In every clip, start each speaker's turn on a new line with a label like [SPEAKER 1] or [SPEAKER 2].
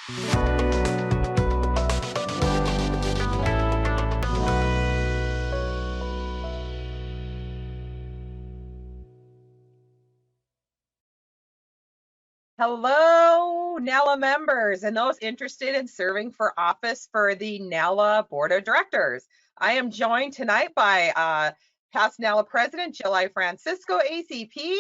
[SPEAKER 1] Hello, NALA members and those interested in serving for office for the NALA Board of Directors. I am joined tonight by past NALA President Jill I. Francisco, ACP,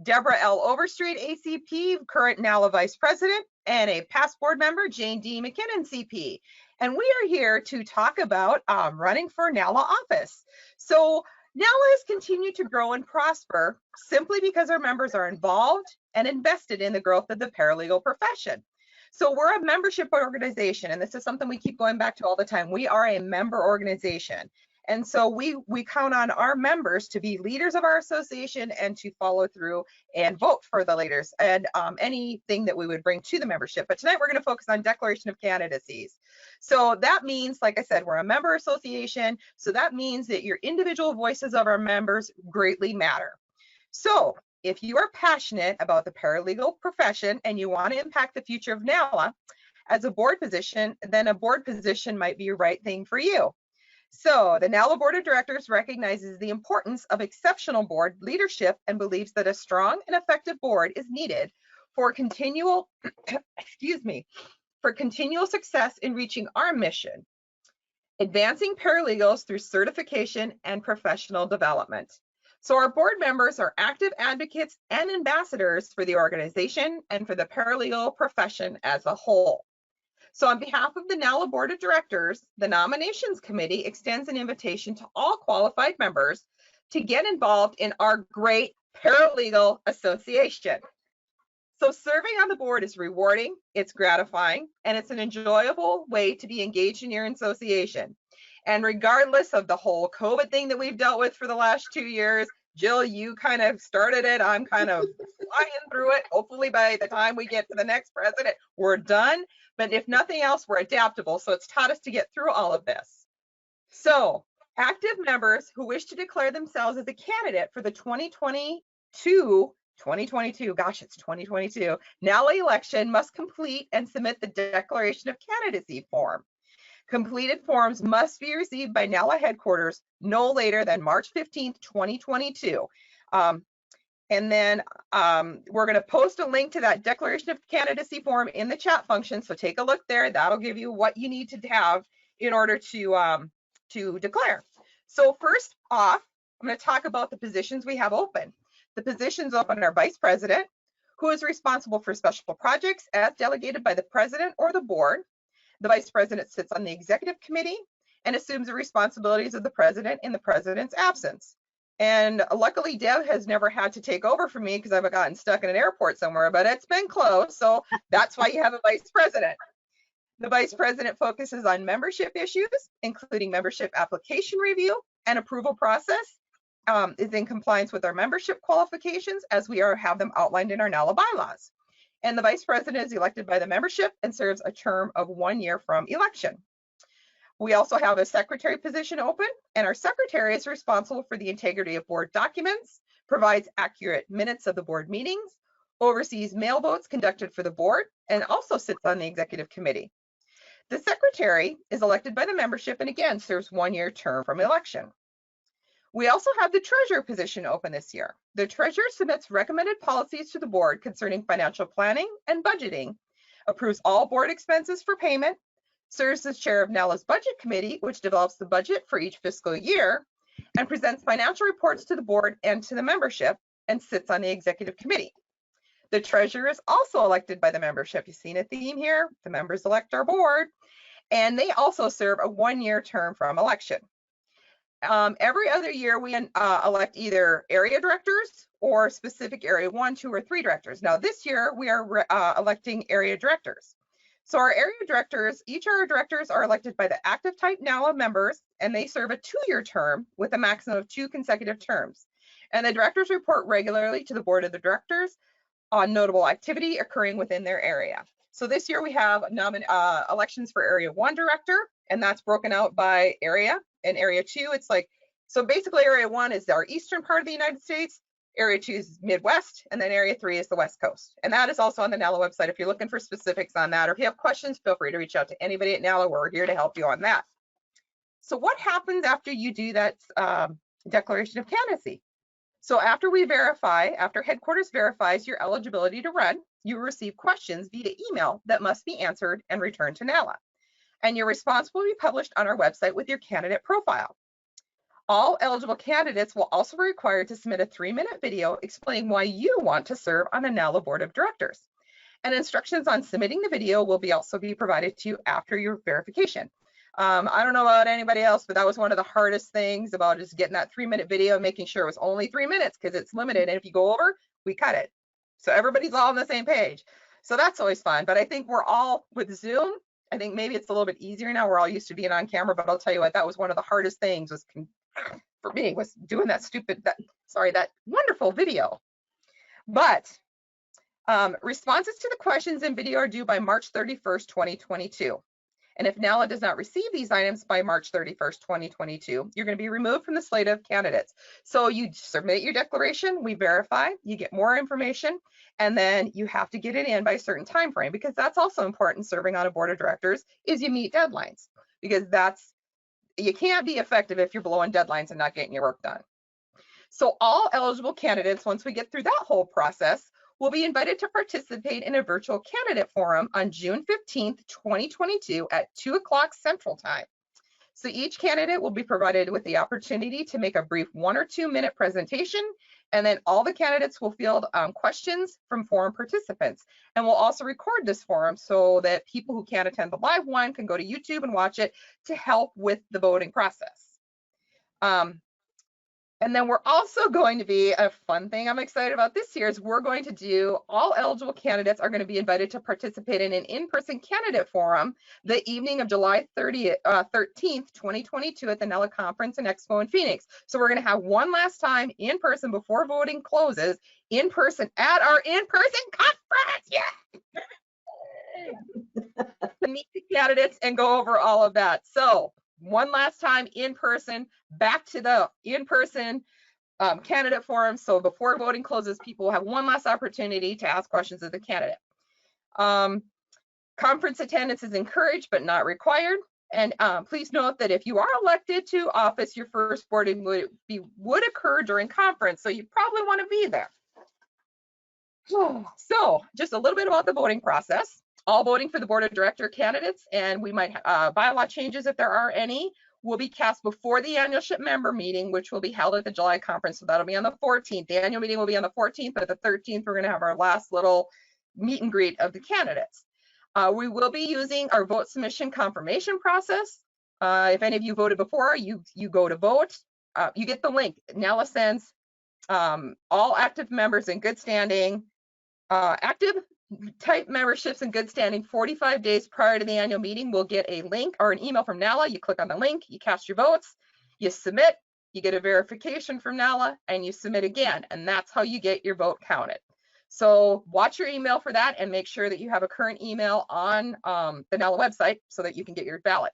[SPEAKER 1] Deborah L. Overstreet, ACP, current NALA Vice President, and a past board member, Jane D. McKinnon, CP. And we are here to talk about running for NALA office. So NALA has continued to grow and prosper simply because our members are involved and invested in the growth of the paralegal profession. So we're a membership organization, and this is something we keep going back to all the time. We are a member organization. And so we count on our members to be leaders of our association and to follow through and vote for the leaders and anything that we would bring to the membership. But tonight we're going to focus on Declaration of Candidacies. So that means, like I said, we're a member association. So that means that your individual voices of our members greatly matter. So if you are passionate about the paralegal profession and you want to impact the future of NALA as a board position, then a board position might be the right thing for you. So the NALA Board of Directors recognizes the importance of exceptional board leadership and believes that a strong and effective board is needed for continual, for continual success in reaching our mission, advancing paralegals through certification and professional development. So our board members are active advocates and ambassadors for the organization and for the paralegal profession as a whole. So on behalf of the NALA Board of Directors, the Nominations Committee extends an invitation to all qualified members to get involved in our great paralegal association. So serving on the board is rewarding, it's gratifying, and it's an enjoyable way to be engaged in your association. And regardless of the whole COVID thing that we've dealt with for the last 2 years, Jill, you kind of started it. I'm kind of flying through it. Hopefully by the time we get to the next president, we're done. But if nothing else, we're adaptable. So it's taught us to get through all of this. So active members who wish to declare themselves as a candidate for the 2022, gosh, it's 2022, NALA election must complete and submit the Declaration of Candidacy Form. Completed forms must be received by NALA headquarters no later than March 15th, 2022. And then we're going to post a link to that Declaration of Candidacy Form in the chat function. So take a look there. That'll give you what you need to have in order to declare. So first off, I'm going to talk about the positions we have open. The positions open are Vice President, who is responsible for special projects as delegated by the President or the board. The Vice President sits on the Executive Committee and assumes the responsibilities of the President in the President's absence. And luckily, Deb has never had to take over for me because I've gotten stuck in an airport somewhere, but it's been close. So that's why you have a Vice President. The Vice President focuses on membership issues, including membership application review and approval process, is in compliance with our membership qualifications as we have them outlined in our NALA bylaws. And the Vice President is elected by the membership and serves a term of 1 year from election. We also have a secretary position open, and our secretary is responsible for the integrity of board documents, provides accurate minutes of the board meetings, oversees mail votes conducted for the board, and also sits on the executive committee. The secretary is elected by the membership and again serves 1 year term from election. We also have the treasurer position open this year. The treasurer submits recommended policies to the board concerning financial planning and budgeting, approves all board expenses for payment, serves as chair of NALA's budget committee, which develops the budget for each fiscal year, and presents financial reports to the board and to the membership, and sits on the executive committee. The treasurer is also elected by the membership. You've seen a theme here. The members elect our board, and they also serve a 1 year term from election. Every other year, we elect either area directors or specific area 1, 2, or 3 directors. Now, this year, we are electing area directors. So our area directors, each of our directors are elected by the active type NALA members, and they serve a 2 year term with a maximum of 2 consecutive terms. And the directors report regularly to the board of the directors on notable activity occurring within their area. So this year we have elections for area 1 director, and that's broken out by area. And area 2, it's like, so basically area 1 is our eastern part of the United States. Area 2 is Midwest, and then Area 3 is the West Coast. And that is also on the NALA website. If you're looking for specifics on that, or if you have questions, feel free to reach out to anybody at NALA. We're here to help you on that. So what happens after you do that declaration of candidacy? So after headquarters verifies your eligibility to run, you receive questions via email that must be answered and returned to NALA. And your response will be published on our website with your candidate profile. All eligible candidates will also be required to submit a 3-minute video explaining why you want to serve on the NALA Board of Directors. And instructions on submitting the video will also be provided to you after your verification. I don't know about anybody else, but that was one of the hardest things about just getting that 3-minute video and making sure it was only 3 minutes, because it's limited. And if you go over, we cut it. So everybody's all on the same page. So that's always fun. But I think we're all with Zoom. I think maybe it's a little bit easier now. We're all used to being on camera, but I'll tell you what, that was one of the hardest things for me, was doing that that wonderful video. But responses to the questions in video are due by March 31st, 2022. And if NALA does not receive these items by March 31st, 2022, you're going to be removed from the slate of candidates. So you submit your declaration, we verify, you get more information, and then you have to get it in by a certain time frame, because that's also important serving on a board of directors, is you meet deadlines, because you can't be effective if you're blowing deadlines and not getting your work done. So all eligible candidates, once we get through that whole process, will be invited to participate in a virtual candidate forum on June 15th, 2022 at 2 o'clock Central Time. So each candidate will be provided with the opportunity to make a brief 1 or 2 minute presentation, and then all the candidates will field questions from forum participants. And we'll also record this forum so that people who can't attend the live one can go to YouTube and watch it to help with the voting process. And then we're also going to be, a fun thing I'm excited about this year is we're going to do, all eligible candidates are going to be invited to participate in an in-person candidate forum the evening of July 13th, 2022 at the NALA Conference and Expo in Phoenix. So we're going to have one last time in person before voting closes, in person at our in-person conference. Yeah. To meet the candidates and go over all of that. So one last time in person, back to the in-person candidate forum. So before voting closes, people will have one last opportunity to ask questions of the candidate. Conference attendance is encouraged but not required. And please note that if you are elected to office, your first boarding would occur during conference. So you probably want to be there. So just a little bit about the voting process. All voting for the board of director candidates, and we might bylaw changes if there are any, will be cast before the annual SHIP member meeting, which will be held at the July conference. So that'll be on the 14th. The annual meeting will be on the 14th, but the 13th, we're going to have our last little meet and greet of the candidates. We will be using our vote submission confirmation process. If any of you voted before, you go to vote. You get the link. NALA sends all active members in good standing, active type memberships in good standing 45 days prior to the annual meeting will get a link or an email from NALA. You click on the link, you cast your votes, you submit, you get a verification from NALA, and you submit again, and that's how you get your vote counted. So watch your email for that and make sure that you have a current email on the NALA website so that you can get your ballot.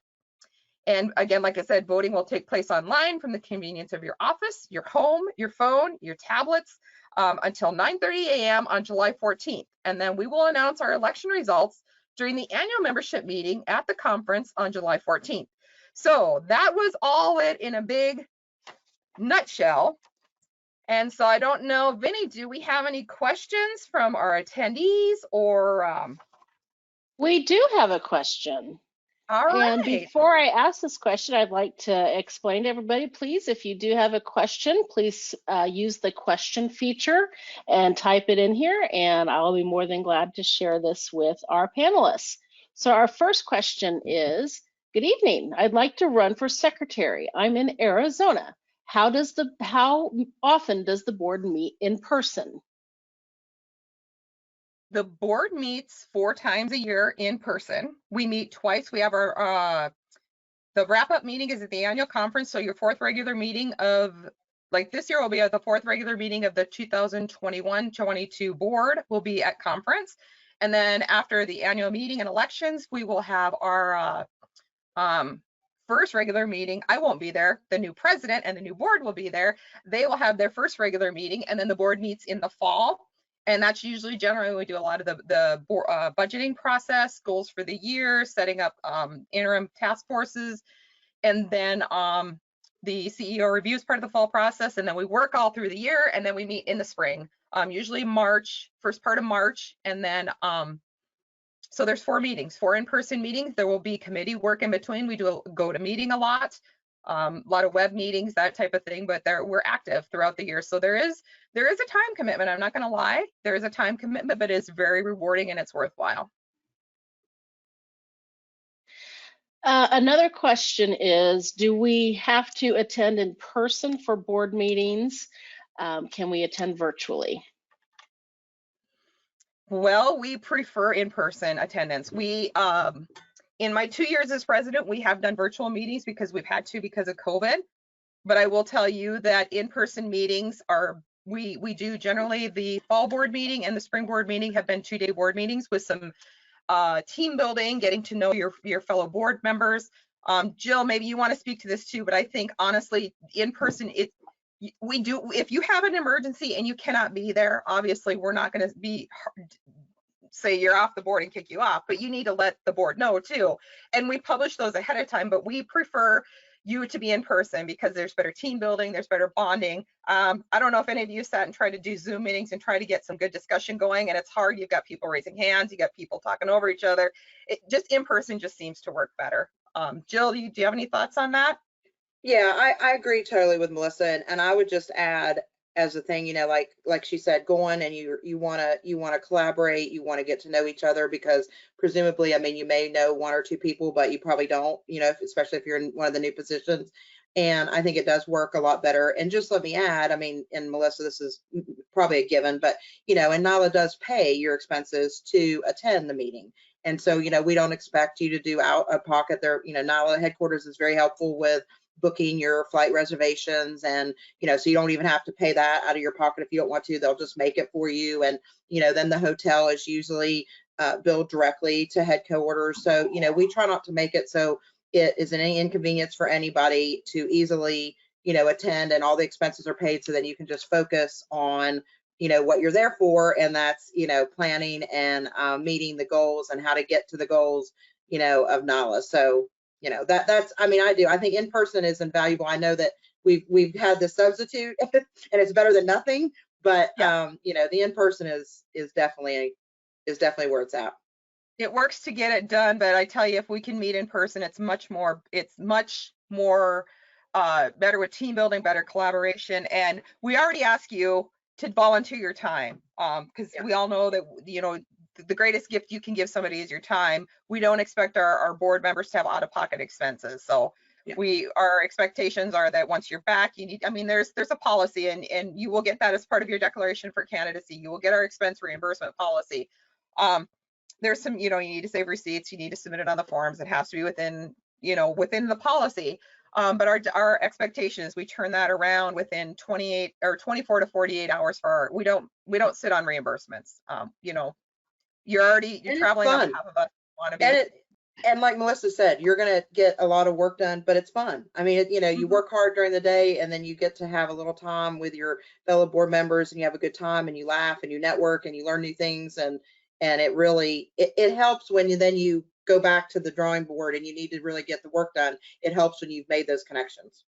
[SPEAKER 1] And again, like I said, voting will take place online from the convenience of your office, your home, your phone, your tablets, until 9:30 a.m. on July 14th. And then we will announce our election results during the annual membership meeting at the conference on July 14th. So that was all it in a big nutshell. And so I don't know, Vinny, do we have any questions from our attendees or?
[SPEAKER 2] We do have a question.
[SPEAKER 1] All right.
[SPEAKER 2] And before I ask this question, I'd like to explain to everybody, please, if you do have a question, please use the question feature and type it in here, and I'll be more than glad to share this with our panelists. So our first question is, good evening. I'd like to run for secretary. I'm in Arizona. How often does the board meet in person?
[SPEAKER 1] The board meets 4 times a year in person. We meet twice. We have our, the wrap-up meeting is at the annual conference. So your 4th regular meeting of, like this year will be at the 4th regular meeting of the 2021-22 board will be at conference. And then after the annual meeting and elections, we will have our first regular meeting, I won't be there. The new president and the new board will be there. They will have their first regular meeting, and then the board meets in the fall. And that's usually generally we do a lot of the budgeting process, goals for the year, setting up interim task forces, and then the CEO reviews part of the fall process, and then we work all through the year, and then we meet in the spring, usually March, first part of March, and then so there's 4 meetings, 4 in-person meetings. There will be committee work in between. We do go to meeting a lot of web meetings, that type of thing, but we're active throughout the year. So there is a time commitment. I'm not going to lie. There is a time commitment, but it's very rewarding and it's worthwhile.
[SPEAKER 2] Another question is, do we have to attend in person for board meetings? Can we attend virtually?
[SPEAKER 1] Well, we prefer in-person attendance. We, in my 2 years as president, we have done virtual meetings because we've had to because of COVID. But I will tell you that in-person meetings are, we do generally, the fall board meeting and the spring board meeting have been 2-day board meetings with some team building, getting to know your fellow board members. Jill, maybe you want to speak to this too, but I think honestly, in person, we do, if you have an emergency and you cannot be there, obviously we're not going to say you're off the board and kick you off, but you need to let the board know too. And we publish those ahead of time, but we prefer you to be in person because there's better team building, there's better bonding. I don't know if any of you sat and tried to do Zoom meetings and try to get some good discussion going, and it's hard. You've got people raising hands, you got people talking over each other. It just in person just seems to work better. Jill, do you have any thoughts on that?
[SPEAKER 3] Yeah, I agree totally with Melissa, and I would just add as a thing, like she said, going and you want to collaborate, you want to get to know each other, because presumably, I mean, you may know 1 or 2 people, but you probably don't, especially if you're in one of the new positions. And I think it does work a lot better. And just let me add, I mean, and Melissa, this is probably a given, but and NALA does pay your expenses to attend the meeting. And so, we don't expect you to do out of pocket there. NALA headquarters is very helpful with booking your flight reservations, and so you don't even have to pay that out of your pocket if you don't want to. They'll just make it for you, and then the hotel is usually billed directly to headquarters. So we try not to make it so it is an inconvenience for anybody to easily attend, and all the expenses are paid, so then you can just focus on what you're there for, and that's planning and meeting the goals and how to get to the goals of NALA. So that's, I mean, I think in person is invaluable. I know that we've had the substitute and it's better than nothing, but yeah. The in person is definitely where it's at.
[SPEAKER 1] It works to get it done, but I tell you, if we can meet in person, it's much more better with team building, better collaboration. And we already ask you to volunteer your time, because we all know that the greatest gift you can give somebody is your time. We don't expect our board members to have out-of-pocket expenses. So our expectations are that once you're back, there's a policy, and you will get that as part of your declaration for candidacy. You will get our expense reimbursement policy. There's some, you need to save receipts, you need to submit it on the forms. It has to be within the policy. But our expectation is we turn that around within 28 or 24 to 48 hours we don't sit on reimbursements. You're traveling on behalf of us.
[SPEAKER 3] And like Melissa said, you're going to get a lot of work done, but it's fun. I mean, you work hard during the day, and then you get to have a little time with your fellow board members, and you have a good time, and you laugh, and you network, and you learn new things. And it really, it helps when you go back to the drawing board and you need to really get the work done. It helps when you've made those connections.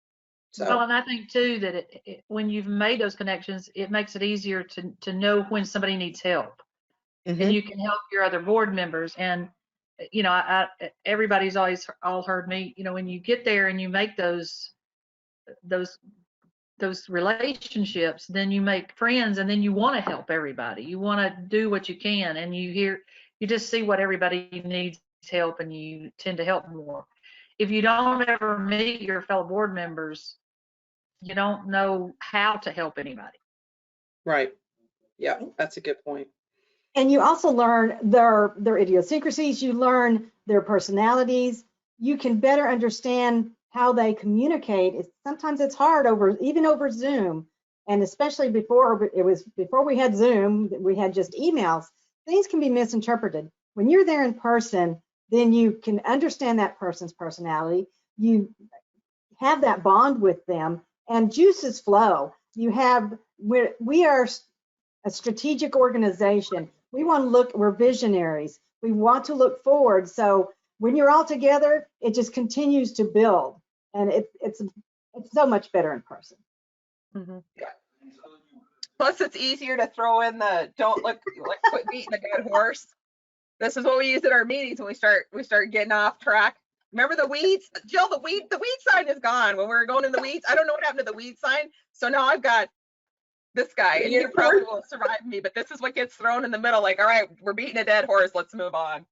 [SPEAKER 3] So.
[SPEAKER 4] Well, and I think too that when you've made those connections, it makes it easier to know when somebody needs help. Mm-hmm. And you can help your other board members. And everybody's all heard me. When you get there and you make those relationships, then you make friends, and then you want to help everybody. You want to do what you can, and you just see what everybody needs help, and you tend to help more. If you don't ever meet your fellow board members, you don't know how to help anybody.
[SPEAKER 3] Right. Yeah, that's a good point.
[SPEAKER 5] And you also learn their idiosyncrasies. You learn their personalities. You can better understand how they communicate. Sometimes it's hard even over Zoom, and especially before we had Zoom, we had just emails. Things can be misinterpreted. When you're there in person, then you can understand that person's personality. you have that bond with them, and juices flow. We are a strategic organization. We want to look, we're visionaries. We want to look forward. So when you're all together, it just continues to build, and it's so much better in person.
[SPEAKER 1] Mm-hmm. Plus, it's easier to throw in the don't look like quit beating a dead horse. This is what we use at our meetings when we start getting off track. Remember the weeds, Jill? The weed sign is gone when we were going in the weeds. I don't know what happened to the weed sign. So now I've got this guy, and he probably won't survive me. But this is what gets thrown in the middle. Like, all right, we're beating a dead horse. Let's move on.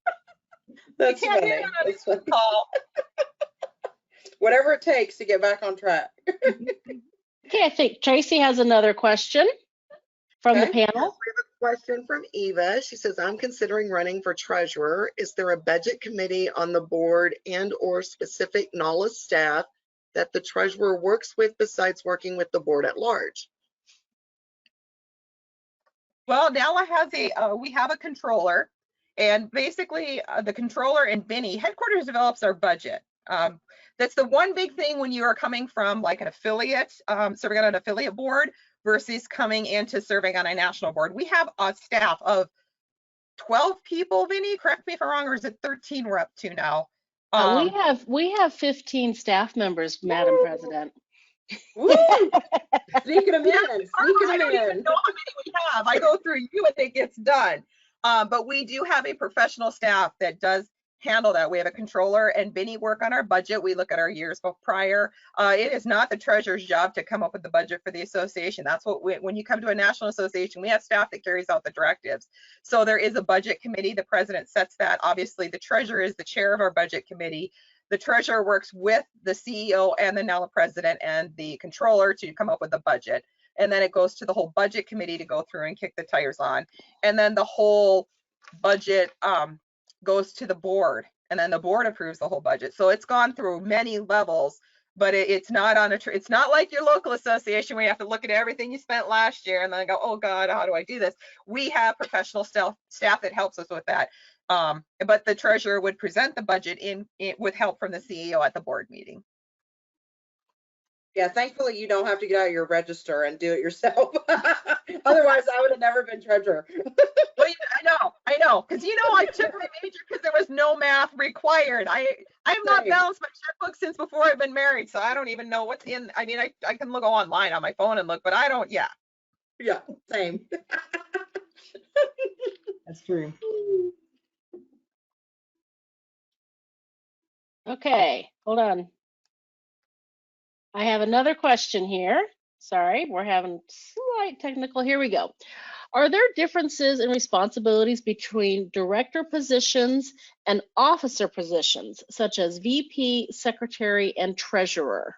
[SPEAKER 3] That's funny. That's funny. Whatever it takes to get back on track.
[SPEAKER 2] Okay, I think Tracy has another question from the panel.
[SPEAKER 6] Yes, we have a question from Eva. She says, I'm considering running for treasurer. Is there a budget committee on the board and or specific NALA staff that the treasurer works with besides working with the board at large?
[SPEAKER 1] Well, NALA has we have a controller, and basically the controller and Vinny, headquarters develops our budget. That's the one big thing when you are coming from like an affiliate, serving on an affiliate board versus coming into serving on a national board. We have a staff of 12 people, Vinny, correct me if I'm wrong, or is it 13 we're up to now?
[SPEAKER 2] We have 15 staff members, Madam President.
[SPEAKER 3] Woo! Sneaking them in.
[SPEAKER 1] I don't even know how many we have. I go through you and it gets done. But we do have a professional staff that does handle that. We have a controller and Vinny work on our budget. We look at our years prior. It is not the treasurer's job to come up with the budget for the association. That's what when you come to a national association, we have staff that carries out the directives. So there is a budget committee. The president sets that. Obviously, the treasurer is the chair of our budget committee. The treasurer works with the CEO and the NALA president and the controller to come up with the budget. And then it goes to the whole budget committee to go through and kick the tires on. And then the whole budget goes to the board, and then the board approves the whole budget. So it's gone through many levels, but it's not on it's not like your local association where you have to look at everything you spent last year and then go, oh God, how do I do this? We have professional staff that helps us with that. But the treasurer would present the budget with help from the CEO at the board meeting.
[SPEAKER 3] Yeah, thankfully you don't have to get out your register and do it yourself. Otherwise, I would have never been treasurer.
[SPEAKER 1] Well, I know, because I took my major because there was no math required. I have not balanced my checkbook since before I've been married, so I don't even know what's in. I mean, I can look online on my phone and look, but I don't. Yeah.
[SPEAKER 3] Yeah, same.
[SPEAKER 5] That's true.
[SPEAKER 2] Okay, hold on. I have another question here. Sorry, we're having slight technical. Here we go. Are there differences in responsibilities between director positions and officer positions, such as VP, secretary, and treasurer?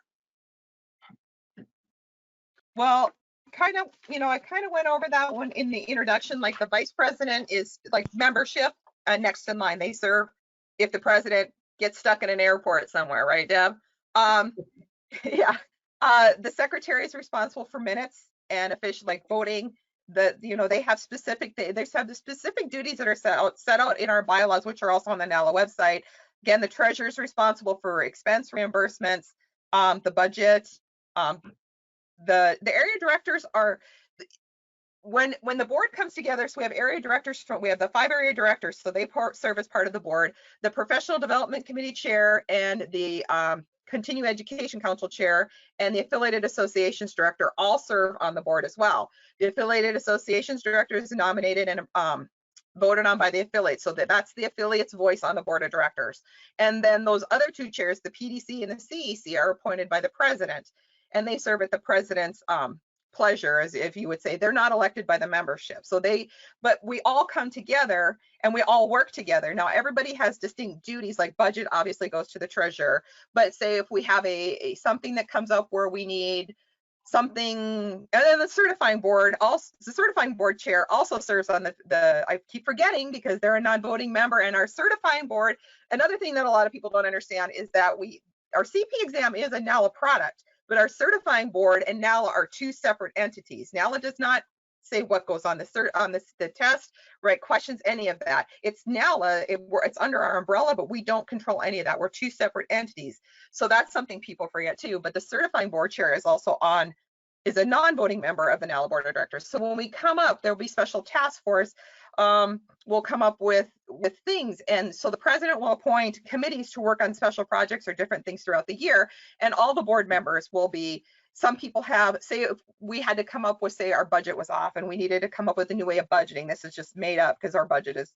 [SPEAKER 1] Well, I kind of went over that one in the introduction. Like the vice president is like membership next in line. They serve if the president gets stuck in an airport somewhere, right, Deb? Yeah. The secretary is responsible for minutes and official like voting. They have the specific duties that are set out in our bylaws, which are also on the NALA website. Again, the treasurer is responsible for expense reimbursements, the budget. The area directors are when the board comes together. So we have area directors. We have the 5 area directors, so they serve as part of the board. The professional development committee chair and the Continuing Education Council chair and the affiliated associations director all serve on the board as well. The affiliated associations director is nominated and voted on by the affiliate, so that's the affiliate's voice on the board of directors. And then those other 2 chairs, the PDC and the CEC, are appointed by the president, and they serve at the president's pleasure, as if you would say. They're not elected by the membership. But we all come together and we all work together. Now, everybody has distinct duties, like budget obviously goes to the treasurer, but say if we have something that comes up where we need something, and then the certifying board chair also serves on I keep forgetting because they're a non-voting member, and our certifying board, another thing that a lot of people don't understand is that our CP exam is a NALA product, but our certifying board and NALA are 2 separate entities. NALA does not say what goes on the test, write questions, any of that. It's NALA, it's under our umbrella, but we don't control any of that. We're two separate entities. So that's something people forget too. But the certifying board chair is also is a non-voting member of the NALA board of directors. So when we come up, there'll be special task force. We'll come up with things. And so the president will appoint committees to work on special projects or different things throughout the year. And all the board members will be, some people have, say if we had to come up with, say our budget was off and we needed to come up with a new way of budgeting. This is just made up because our budget is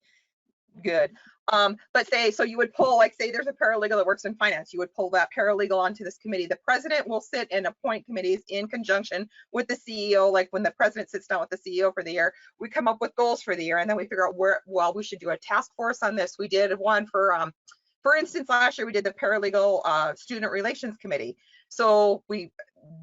[SPEAKER 1] good. But say, so you would pull, like say there's a paralegal that works in finance, you would pull that paralegal onto this committee. The president will sit and appoint committees in conjunction with the CEO. Like when the president sits down with the CEO for the year, we come up with goals for the year, and then we figure out where, well, we should do a task force on this. We did one for instance, last year we did the paralegal student relations committee. So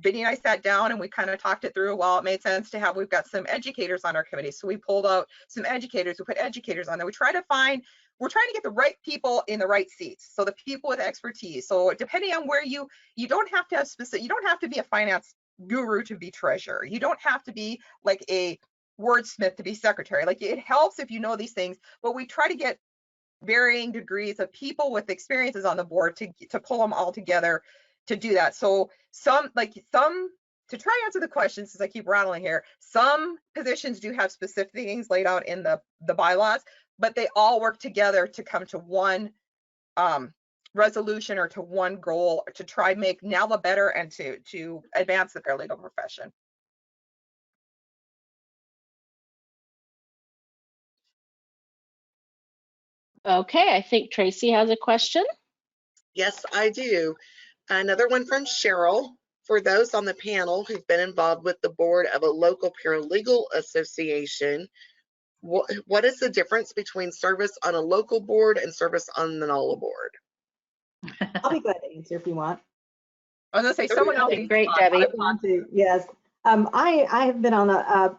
[SPEAKER 1] Vinny and I sat down and we kind of talked it through. Well, it made sense to have, we've got some educators on our committee. So we pulled out some educators, we put educators on there. We're trying to get the right people in the right seats. So the people with expertise. So depending on where you don't have to have specific, you don't have to be a finance guru to be treasurer. You don't have to be like a wordsmith to be secretary. Like it helps if you know these things, but we try to get varying degrees of people with experiences on the board to pull them all together to do that. So some to try and answer the questions, since I keep rattling here, some positions do have specific things laid out in the bylaws, but they all work together to come to one resolution or to one goal to try make NALA better and to advance the paralegal profession.
[SPEAKER 2] Okay, I think Tracy has a question.
[SPEAKER 6] Yes, I do. Another one from Cheryl. For those on the panel who've been involved with the board of a local paralegal association, what is the difference between service on a local board and service on the NALA board?
[SPEAKER 5] I'll be glad to answer if you want.
[SPEAKER 1] I was gonna say someone else.
[SPEAKER 2] Great, Debbie.
[SPEAKER 5] Yes. I have been on a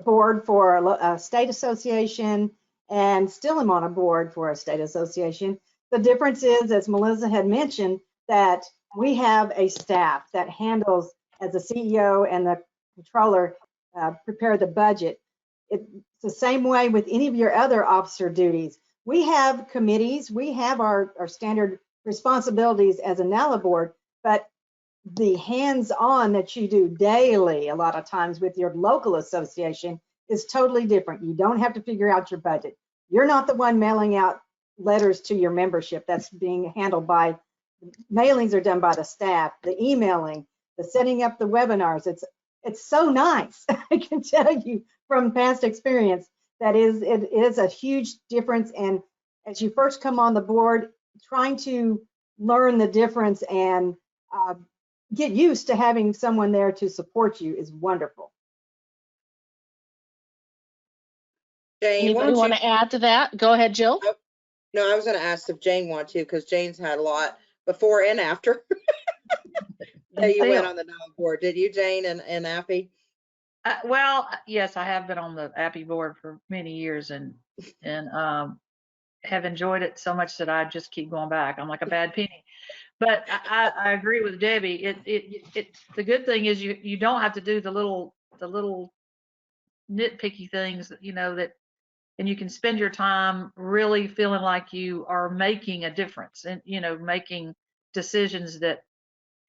[SPEAKER 5] board for a state association and still am on a board for a state association. The difference is, as Melissa had mentioned, that we have a staff that handles, as the CEO and the controller prepare the budget. It's the same way with any of your other officer duties. We have committees, we have our standard responsibilities as a NALA board, but the hands-on that you do daily, a lot of times with your local association, is totally different. You don't have to figure out your budget. You're not the one mailing out letters to your membership. That's being handled by, mailings are done by the staff, the emailing, the setting up the webinars. It's so nice. I can tell you from past experience that it is a huge difference. And as you first come on the board, trying to learn the difference and get used to having someone there to support you is wonderful.
[SPEAKER 3] Jane,
[SPEAKER 2] Anybody want to add to that? Go ahead, Jill.
[SPEAKER 3] No, I was going to ask if Jane wanted to, because Jane's had a lot before and after that you went on the NALA board. Did you, Jane and Appy?
[SPEAKER 4] Well, yes, I have been on the Appy board for many years and have enjoyed it so much that I just keep going back. I'm like a bad penny. But I agree with Debbie. The good thing is you don't have to do the little nitpicky things, and you can spend your time really feeling like you are making a difference and, making decisions that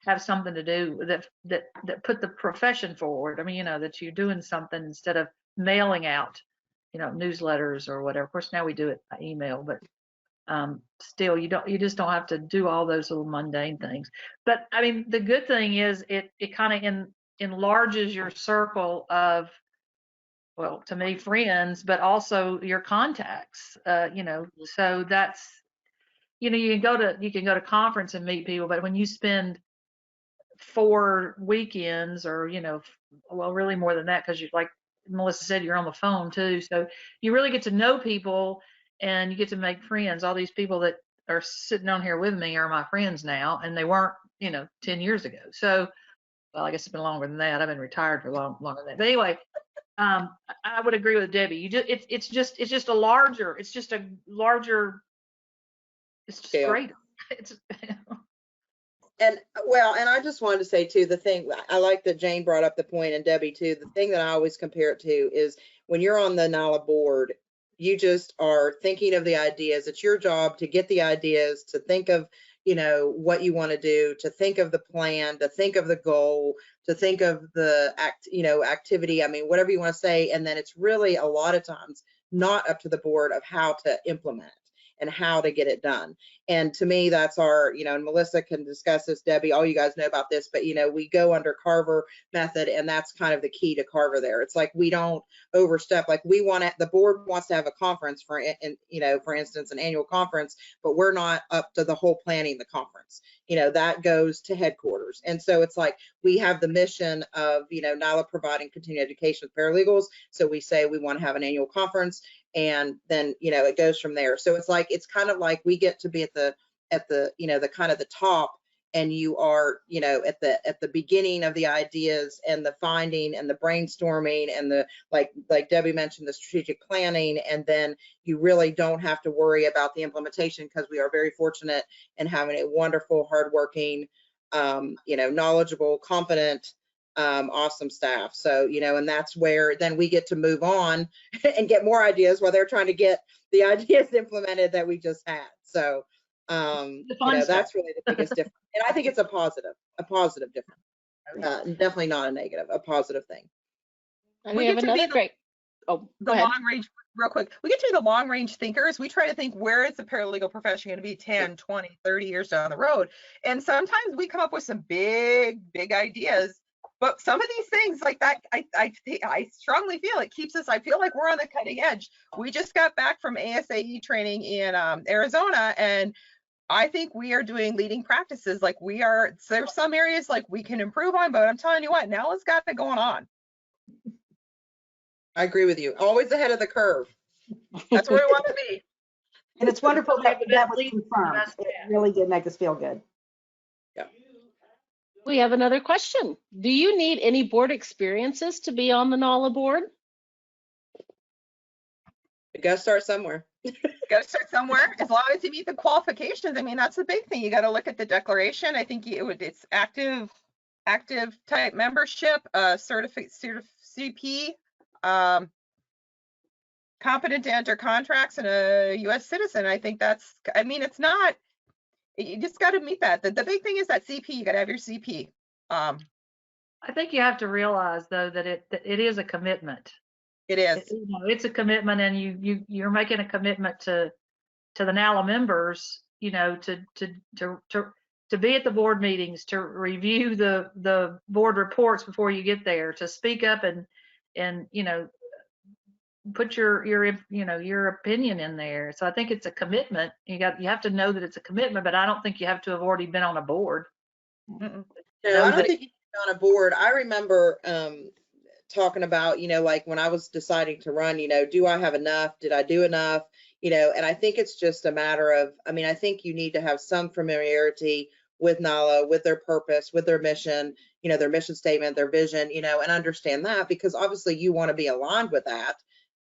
[SPEAKER 4] have something to do that put the profession forward. I mean, that you're doing something instead of mailing out, newsletters or whatever. Of course, now we do it by email, but still you just don't have to do all those little mundane things. But I mean, the good thing is it kind of enlarges your circle of, well, to me, friends, but also your contacts, so that's, you can go to conference and meet people, but when you spend 4 weekends or, well, really more than that, because you, like Melissa said, you're on the phone too. So you really get to know people and you get to make friends. All these people that are sitting on here with me are my friends now, and they weren't, 10 years ago. So, well, I guess it's been longer than that. I've been retired for longer than that. But anyway, I would agree with Debbie. It's just a larger, it's just greater. It's
[SPEAKER 3] And I just wanted to say too, the thing, I like that Jane brought up the point, and Debbie too, the thing that I always compare it to is when you're on the NALA board, you just are thinking of the ideas. It's your job to get the ideas, to think of, what you want to do, to think of the plan, to think of the goal, to think of the activity. I mean, whatever you want to say. And then it's really a lot of times not up to the board of how to implement it and how to get it done. And to me, that's our, and Melissa can discuss this, Debbie, all you guys know about this, but we go under Carver method, and that's kind of the key to Carver there. It's like we don't overstep. Like the board wants to have a conference for instance, an annual conference, but we're not up to the whole planning the conference. That goes to headquarters. And so it's like we have the mission of, NALA providing continuing education with paralegals. So we say we want to have an annual conference, and then it goes from there. So it's kind of like we get to be at the the kind of the top, and you are at the beginning of the ideas and the finding and the brainstorming and the like Debbie mentioned, the strategic planning, and then you really don't have to worry about the implementation, because we are very fortunate in having a wonderful, hardworking, knowledgeable, competent, awesome staff. So and that's where then we get to move on and get more ideas while they're trying to get the ideas implemented that we just had. So that's really the biggest difference, and I think it's a positive difference, definitely not a negative, a positive thing.
[SPEAKER 2] And we have another great,
[SPEAKER 1] the long range, real quick, we get to be the long range thinkers. We try to think, where is the paralegal profession going to be 10, 20, 30 years down the road? And sometimes we come up with some big ideas. But some of these things like that, I strongly feel it keeps us, I feel like we're on the cutting edge. We just got back from ASAE training in Arizona, and I think we are doing leading practices. Like there's some areas like we can improve on, but I'm telling you what, now it's got it going on.
[SPEAKER 3] I agree with you. Always ahead of the curve.
[SPEAKER 1] That's where we want to be.
[SPEAKER 5] And it's wonderful that that was confirmed. It really did make us feel good.
[SPEAKER 3] Yeah.
[SPEAKER 2] We have another question. Do you need any board experiences to be on the NALA board?
[SPEAKER 3] You got to start somewhere.
[SPEAKER 1] Got to start somewhere. As long as you meet the qualifications. I mean, that's the big thing. You got to look at the declaration. I think it's active type membership, CP, competent to enter contracts, and a U.S. citizen. I think it's not. You just got to meet that. The big thing is that CP. You got to have your CP.
[SPEAKER 4] I think you have to realize though that it is a commitment.
[SPEAKER 1] It is.
[SPEAKER 4] It's a commitment, and you're making a commitment to the NALA members. To be at the board meetings, to review the board reports before you get there, to speak up and put your opinion in there. So I think it's a commitment. You have to know that it's a commitment, but I don't think you have to have already been on a board.
[SPEAKER 3] No, I don't think you can be on a board. I remember talking about, like when I was deciding to run, do I have enough? Did I do enough? And I think it's just a matter of, I think you need to have some familiarity with NALA, with their purpose, with their mission, their mission statement, their vision, and understand that, because obviously you want to be aligned with that.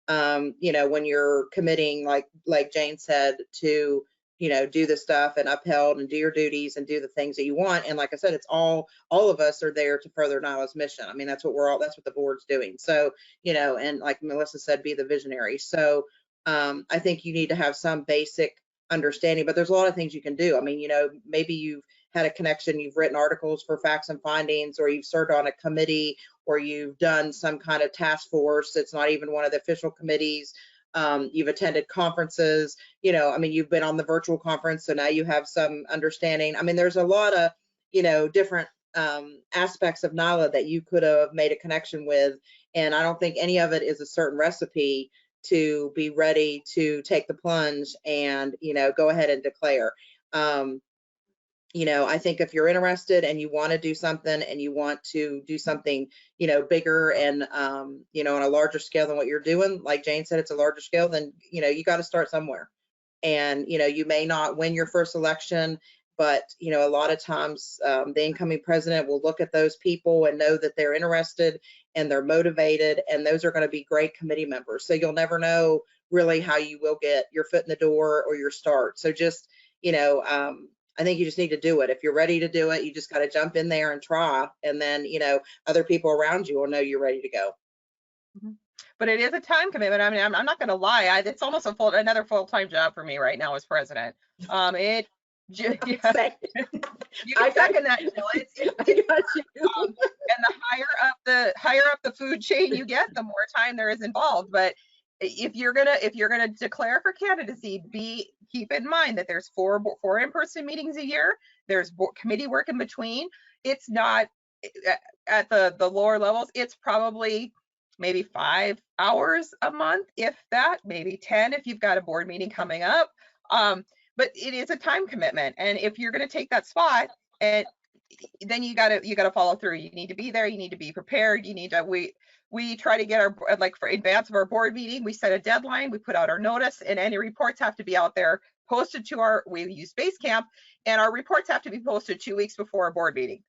[SPEAKER 3] When you're committing, like Jane said, to, do the stuff and upheld and do your duties and do the things that you want. And like I said, it's all of us are there to further NALA's mission. That's what that's what the board's doing. So, and like Melissa said, be the visionary. So I think you need to have some basic understanding, but there's a lot of things you can do. Maybe you've had a connection, you've written articles for facts and findings, or you've served on a committee, or you've done some kind of task force that's not even one of the official committees. You've attended conferences, you've been on the virtual conference, so now you have some understanding. There's a lot of, different aspects of NALA that you could have made a connection with, and I don't think any of it is a certain recipe to be ready to take the plunge and, go ahead and declare. I think if you're interested and you want to do something and you want to do something, bigger and, on a larger scale than what you're doing, like Jane said, it's a larger scale, then, you got to start somewhere. And, you may not win your first election, but, a lot of times the incoming president will look at those people and know that they're interested and they're motivated, and those are going to be great committee members. So you'll never know really how you will get your foot in the door or your start. So just, I think you just need to do it. If you're ready to do it, you just got to jump in there and try. And then, other people around you will know you're ready to go.
[SPEAKER 1] But it is a time commitment. I mean, I'm not going to lie. It's almost another full-time job for me right now as president. Yeah. You can second that, Jill.
[SPEAKER 6] I got you.
[SPEAKER 1] And the higher up the food chain you get, the more time there is involved. But if you're gonna declare for candidacy, keep in mind that there's four in-person meetings a year. There's committee work in between. It's not at the lower levels. It's probably maybe 5 hours a month, if that, maybe 10 if you've got a board meeting coming up. But it is a time commitment, and if you're going to take that spot, and then you got to follow through. You need to be there. You need to be prepared. You need to. We try to get for advance of our board meeting. We set a deadline. We put out our notice, and any reports have to be out there posted to we use Basecamp, and our reports have to be posted 2 weeks before a board meeting.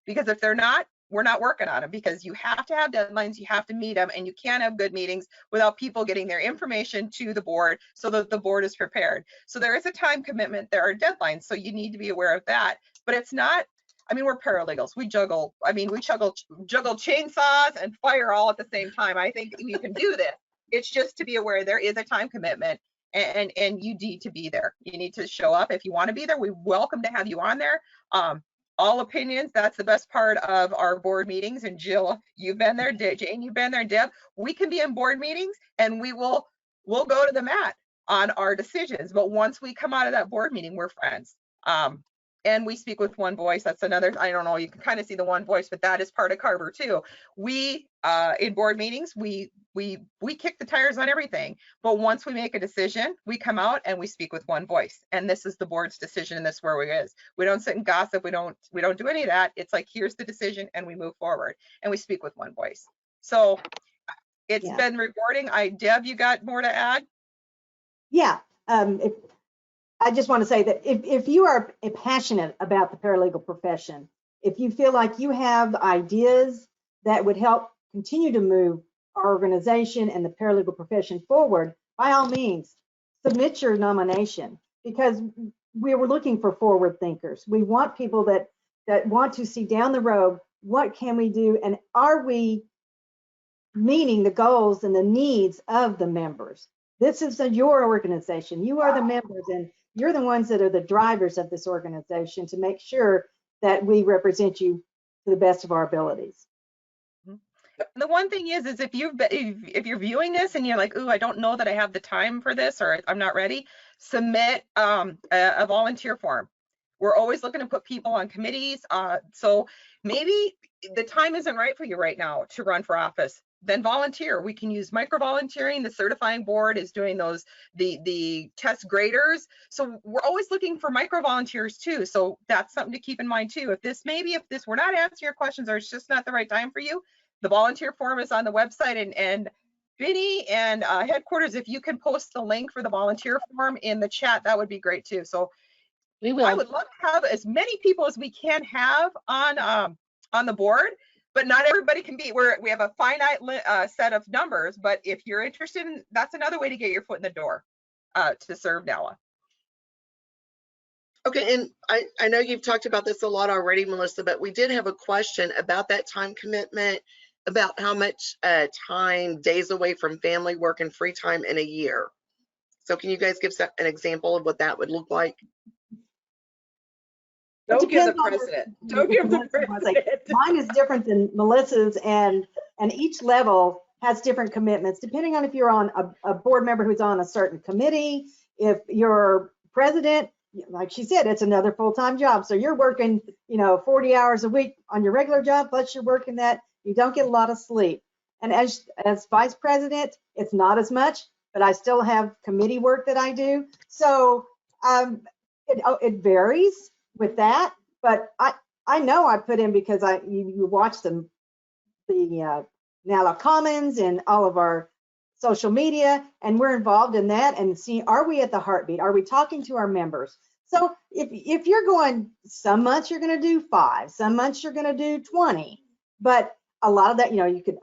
[SPEAKER 1] Because if they're not, we're not working on them, because you have to have deadlines, you have to meet them, and you can't have good meetings without people getting their information to the board so that the board is prepared. So there is a time commitment, there are deadlines, so you need to be aware of that. But it's not, I mean, we're paralegals, we juggle chainsaws and fire all at the same time. I think you can do this. It's just to be aware there is a time commitment, and you need to be there. You need to show up. If you want to be there, we welcome to have you on there. All opinions, that's the best part of our board meetings. And Jill, you've been there, Jane, you've been there, Deb. We can be in board meetings and we'll go to the mat on our decisions. But once we come out of that board meeting, we're friends. And we speak with one voice. That's another, I don't know, you can kind of see the one voice, but that is part of Carver too. We, in board meetings, we kick the tires on everything. But once we make a decision, we come out and we speak with one voice. And this is the board's decision, and this is where it is. We don't sit and gossip. We don't do any of that. It's like, here's the decision, and we move forward, and we speak with one voice. So it's been rewarding. Deb, you got more to add?
[SPEAKER 5] Yeah. I just want to say that if you are passionate about the paralegal profession, if you feel like you have ideas that would help continue to move our organization and the paralegal profession forward, by all means, submit your nomination, because we were looking for forward thinkers. We want people that want to see down the road, what can we do, and are we meeting the goals and the needs of the members? This is your organization. You are the members, and you're the ones that are the drivers of this organization to make sure that we represent you to the best of our abilities.
[SPEAKER 1] The one thing is if you're viewing this and you're like, ooh, I don't know that I have the time for this, or I'm not ready, submit a volunteer form. We're always looking to put people on committees. So maybe the time isn't right for you right now to run for office. Then volunteer. We can use micro volunteering. The certifying board is doing those, the test graders. So we're always looking for micro volunteers too. So that's something to keep in mind too. If we're not answering your questions, or it's just not the right time for you, the volunteer form is on the website, and Vinny and headquarters, if you can post the link for the volunteer form in the chat, that would be great too. So
[SPEAKER 2] we will.
[SPEAKER 1] I would love to have as many people as we can have on the board. But not everybody can be, we have a finite set of numbers, but if you're interested in, that's another way to get your foot in the door to serve NALA.
[SPEAKER 6] Okay, and I know you've talked about this a lot already, Melissa, but we did have a question about that time commitment, about how much time, days away from family, work, and free time in a year. So can you guys give an example of what that would look like?
[SPEAKER 3] Don't give the president. Don't give the president.
[SPEAKER 5] Mine is different than Melissa's, and each level has different commitments depending on if you're on a board member who's on a certain committee. If you're president, like she said, it's another full-time job. So you're working, 40 hours a week on your regular job, plus you're working that. You don't get a lot of sleep. And as vice president, it's not as much, but I still have committee work that I do. So it varies with that, but I know I put in, because you watch the NALA Commons and all of our social media, and we're involved in that, and see, are we at the heartbeat? Are we talking to our members? So if you're going, some months you're going to do 5, some months you're going to do 20, but a lot of that,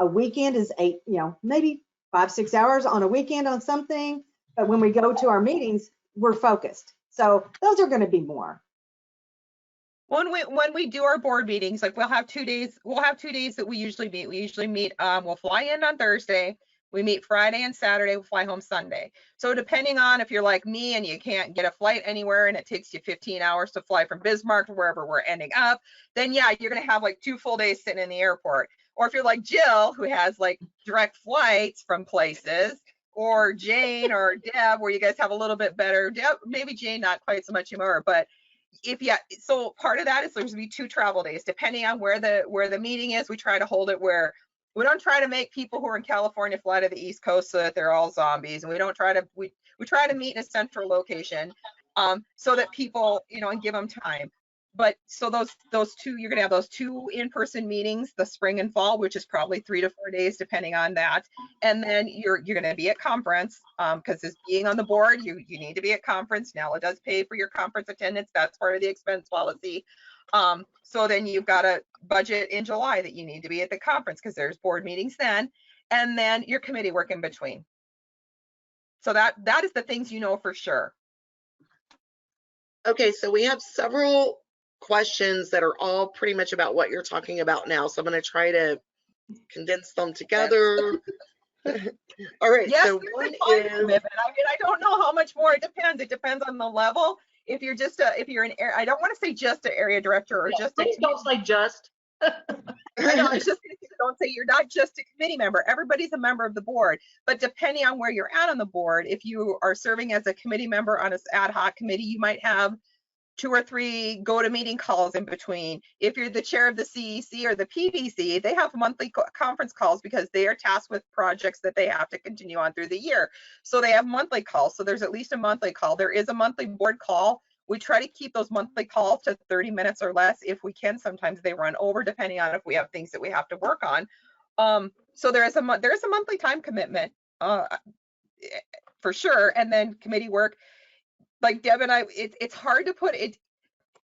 [SPEAKER 5] a weekend is 8, maybe 5-6 hours on a weekend on something, but when we go to our meetings, we're focused. So those are going to be more.
[SPEAKER 1] When we do our board meetings, like we'll have 2 days, that we usually meet. We usually meet, we'll fly in on Thursday, we meet Friday and Saturday, we'll fly home Sunday. So depending on if you're like me and you can't get a flight anywhere and it takes you 15 hours to fly from Bismarck to wherever we're ending up, then yeah, you're gonna have like 2 full days sitting in the airport. Or if you're like Jill, who has like direct flights from places, or Jane or Deb, where you guys have a little bit better, Deb, maybe Jane, not quite so much anymore, but so part of that is there's gonna be 2 travel days depending on where the meeting is. We try to hold it where we don't try to make people who are in California fly to the East Coast so that they're all zombies, and we don't try to we try to meet in a central location, so that people, and give them time. But so those 2, you're gonna have those 2 in-person meetings, the spring and fall, which is probably 3 to 4 days depending on that. And then you're gonna be at conference, because as being on the board, you need to be at conference. Now it does pay for your conference attendance. That's part of the expense policy. So then you've got a budget in July that you need to be at the conference because there's board meetings then, and then your committee work in between. So that is the things for sure.
[SPEAKER 6] Okay, so we have several questions that are all pretty much about what you're talking about now. So I'm going to try to condense them together. All right.
[SPEAKER 1] Yes,
[SPEAKER 6] So one is,
[SPEAKER 1] commitment. I mean, I don't know how much more. It depends. It depends on the level. If you're just I don't want to say just an area director or just
[SPEAKER 4] Please don't say just.
[SPEAKER 1] I know, I was just gonna say, don't say you're not just a committee member. Everybody's a member of the board, but depending on where you're at on the board, if you are serving as a committee member on an ad hoc committee, you might have 2 or 3 go-to-meeting calls in between. If you're the chair of the CEC or the PBC, they have monthly conference calls because they are tasked with projects that they have to continue on through the year. So they have monthly calls. So there's at least a monthly call. There is a monthly board call. We try to keep those monthly calls to 30 minutes or less if we can. Sometimes they run over depending on if we have things that we have to work on. So there is a monthly time commitment for sure. And then committee work, like Deb and I, it's hard to put it.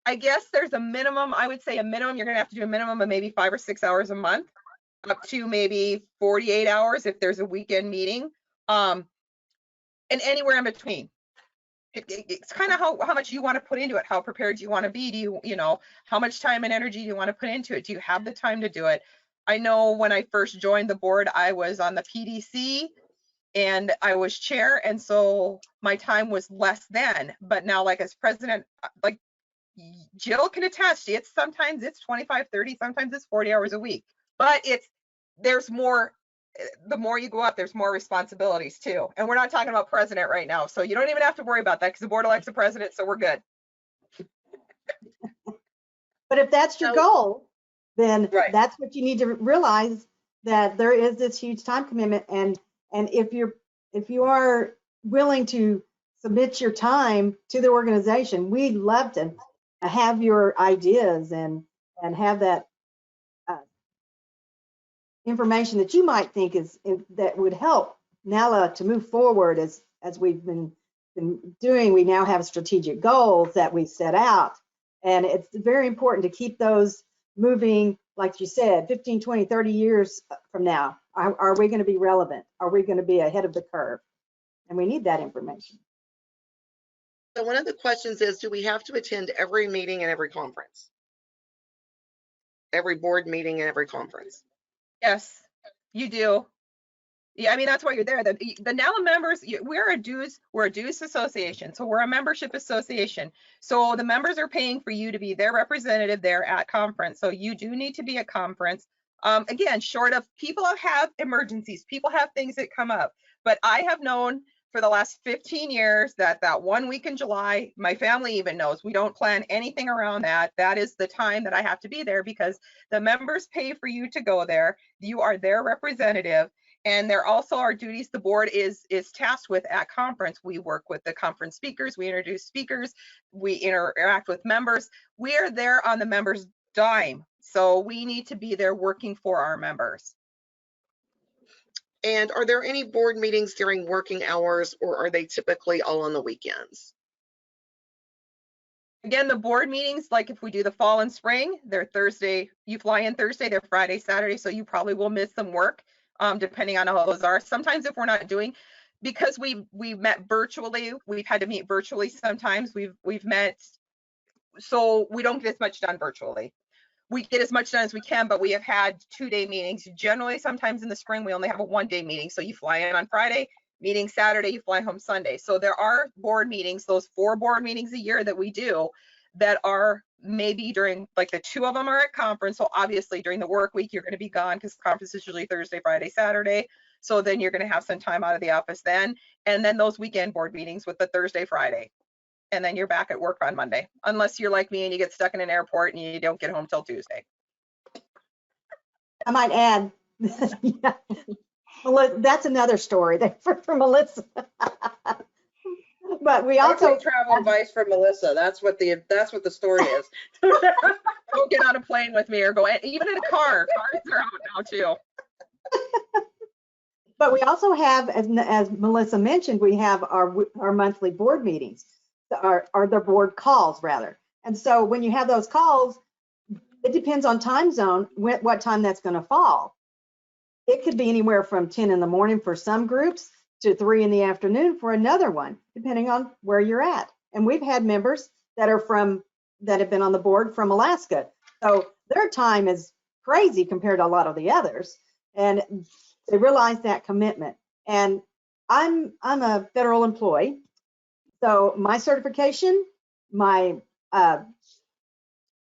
[SPEAKER 1] I guess there's a minimum. I would say a minimum. You're going to have to do a minimum of maybe 5 or 6 hours a month, up to maybe 48 hours if there's a weekend meeting, and anywhere in between. It's kind of how much you want to put into it. How prepared do you want to be? Do you how much time and energy do you want to put into it? Do you have the time to do it? I know when I first joined the board, I was on the PDC and I was chair, and so my time was less then. But now, like as president, like Jill can attest, sometimes it's 25, 30, sometimes it's 40 hours a week. But there's more. The more you go up, there's more responsibilities too. And we're not talking about president right now, so you don't even have to worry about that because the board elects a president, so we're good.
[SPEAKER 5] But if that's your goal, then
[SPEAKER 3] Right.
[SPEAKER 5] that's what you need to realize, that there is this huge time commitment. And if you are willing to submit your time to the organization, we'd love to have your ideas and have that information that you might think that would help NALA to move forward as we've been doing. We now have strategic goals that we set out, and it's very important to keep those moving. Like you said, 15, 20, 30 years from now, are we going to be relevant? Are we going to be ahead of the curve? And we need that information.
[SPEAKER 6] so one of the questions is, do we have to attend every meeting and every conference? Every board meeting and every conference?
[SPEAKER 1] Yes, you do. Yeah, I mean, that's why you're there. The NALA members, we're a dues association. So we're a membership association. So the members are paying for you to be their representative there at conference. So you do need to be at conference. Again, short of people have emergencies, people have things that come up. But I have known for the last 15 years that 1 week in July, my family even knows, we don't plan anything around that. That is the time that I have to be there because the members pay for you to go there. You are their representative. And there also are duties the board is tasked with at conference. We work with the conference speakers, we introduce speakers, we interact with members. We are there on the members' dime. So we need to be there working for our members.
[SPEAKER 6] And are there any board meetings during working hours, or are they typically all on the weekends?
[SPEAKER 1] Again, the board meetings, like if we do the fall and spring, they're Thursday, you fly in Thursday, they're Friday, Saturday, so you probably will miss some work. Depending on how those are. Sometimes if we're not doing, because we've met virtually, we've had to meet virtually sometimes. We've met so we don't get as much done virtually. We get as much done as we can, but we have had 2-day meetings. Generally, sometimes in the spring, we only have a 1-day meeting. So you fly in on Friday, meeting Saturday, you fly home Sunday. So there are board meetings, those 4 board meetings a year that we do, that are maybe during, like the 2 of them are at conference. So obviously during the work week, you're going to be gone because conference is usually Thursday, Friday, Saturday. So then you're going to have some time out of the office then. And then those weekend board meetings with the Thursday, Friday. And then you're back at work on Monday, unless you're like me and you get stuck in an airport and you don't get home till Tuesday.
[SPEAKER 5] I might add, yeah. Well, that's another story for Melissa. But we
[SPEAKER 3] Also,
[SPEAKER 5] also
[SPEAKER 3] travel advice from Melissa. That's what the story is.
[SPEAKER 1] Don't get on a plane with me or go even in a car. Cars are out now too.
[SPEAKER 5] But we also have, as Melissa mentioned, we have our monthly board meetings, or the board calls rather. And so when you have those calls, it depends on time zone, what time that's going to fall. It could be anywhere from 10 in the morning for some groups to 3 in the afternoon for another one, depending on where you're at. And we've had members that have been on the board from Alaska. So their time is crazy compared to a lot of the others. And they realize that commitment. And I'm a federal employee. So my certification, my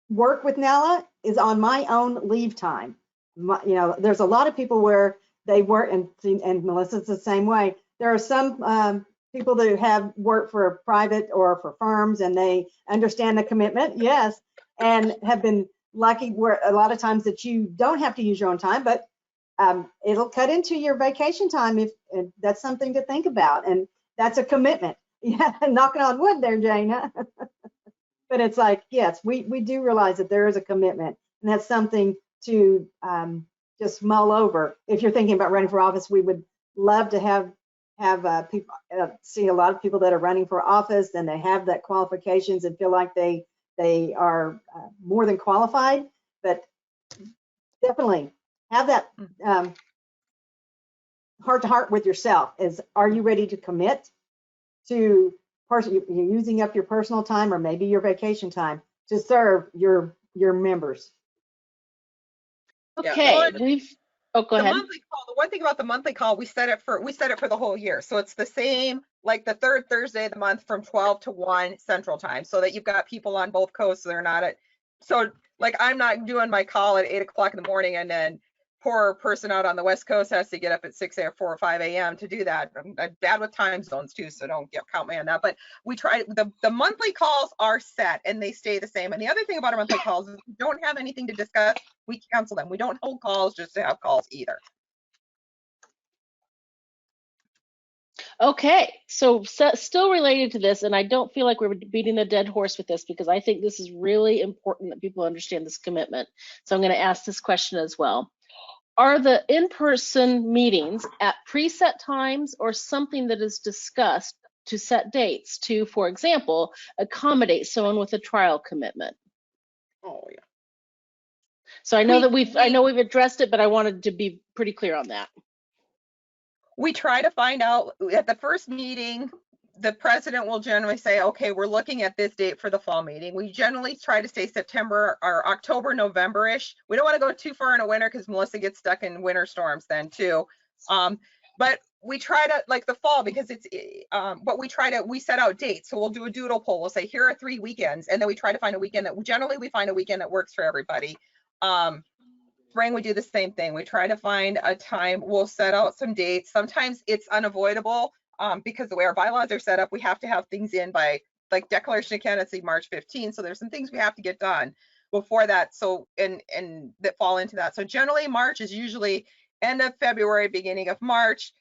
[SPEAKER 5] work with NALA is on my own leave time. There's a lot of people where they work, and Melissa's the same way. There are some people that have worked for private or for firms, and they understand the commitment, yes, and have been lucky where a lot of times that you don't have to use your own time, but it'll cut into your vacation time if that's something to think about, and that's a commitment. Yeah, knocking on wood there, Jane. Huh? But it's like, yes, we do realize that there is a commitment, and that's something to just mull over. If you're thinking about running for office, we would love to have people see a lot of people that are running for office and they have that qualifications and feel like they are more than qualified. But definitely have that heart to heart with yourself. Are you ready to commit to you're using up your personal time or maybe your vacation time to serve your members?
[SPEAKER 2] Okay,
[SPEAKER 1] Well,
[SPEAKER 2] go ahead.
[SPEAKER 1] Monthly call, the one thing about the monthly call, we set it for the whole year. So it's the same, like the 3rd Thursday of the month from 12 to 1 Central Time, so that you've got people on both coasts. So they're not so like I'm not doing my call at 8 o'clock in the morning and then poor person out on the West Coast has to get up at 6 or 4 or 5 a.m. to do that. I'm bad with time zones too, so don't count me on that. But we try, the monthly calls are set and they stay the same. And the other thing about our monthly calls is if we don't have anything to discuss, we cancel them. We don't hold calls just to have calls either.
[SPEAKER 2] Okay, so still related to this, and I don't feel like we're beating a dead horse with this because I think this is really important that people understand this commitment. So I'm going to ask this question as well. Are the in-person meetings at preset times or something that is discussed to set dates to, for example, accommodate someone with a trial commitment?
[SPEAKER 3] Oh, yeah.
[SPEAKER 2] So I know that we've addressed it, but I wanted to be pretty clear on that.
[SPEAKER 1] We try to find out at the first meeting. The president will generally say, okay, we're looking at this date for the fall meeting. We generally try to stay September or October, November-ish. We don't want to go too far in a winter because Melissa gets stuck in winter storms then too. But we try to, like the fall, because it's, but we set out dates. So we'll do a doodle poll. We'll say, here are 3 weekends. And then we try to find a weekend generally we find a weekend that works for everybody. Spring, we do the same thing. We try to find a time. We'll set out some dates. Sometimes it's unavoidable. Because the way our bylaws are set up, we have to have things in by, like, Declaration of Candidacy March 15. So there's some things we have to get done before that. So and that fall into that. So generally March is usually end of February, beginning of March.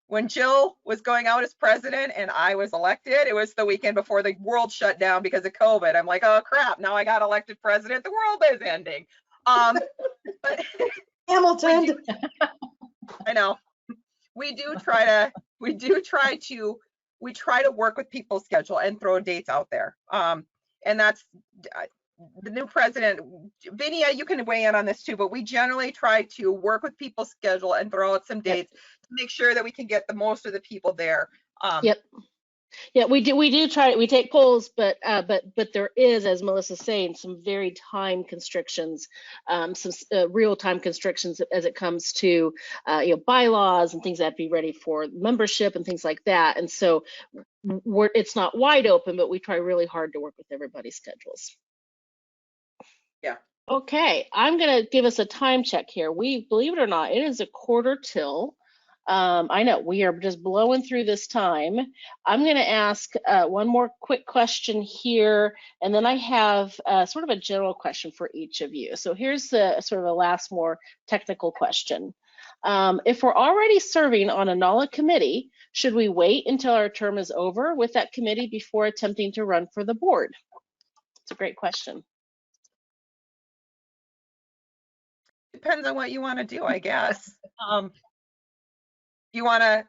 [SPEAKER 1] When Jill was going out as president and I was elected, it was the weekend before the world shut down because of COVID. I'm like, oh crap! Now I got elected president. The world is ending. But
[SPEAKER 5] Hamilton.
[SPEAKER 1] I know. We try to work with people's schedule and throw dates out there. And that's the new president. Vinia, you can weigh in on this too, but we generally try to work with people's schedule and throw out some dates to make sure that we can get the most of the people there.
[SPEAKER 2] Yep. Yeah, we do try, we take polls, but there is, as Melissa's saying, some very time constrictions, some real time constrictions as it comes to bylaws and things that have to be ready for membership and things like that. And so it's not wide open, but we try really hard to work with everybody's schedules.
[SPEAKER 3] Yeah.
[SPEAKER 2] Okay, I'm gonna give us a time check here. We, believe it or not, it is 1:45. I know we are just blowing through this time. I'm going to ask one more quick question here, and then I have sort of a general question for each of you. So here's the sort of a last more technical question. If we're already serving on a NALA committee, should we wait until our term is over with that committee before attempting to run for the board? It's a great question.
[SPEAKER 1] Depends on what you want to do, I guess. You want to,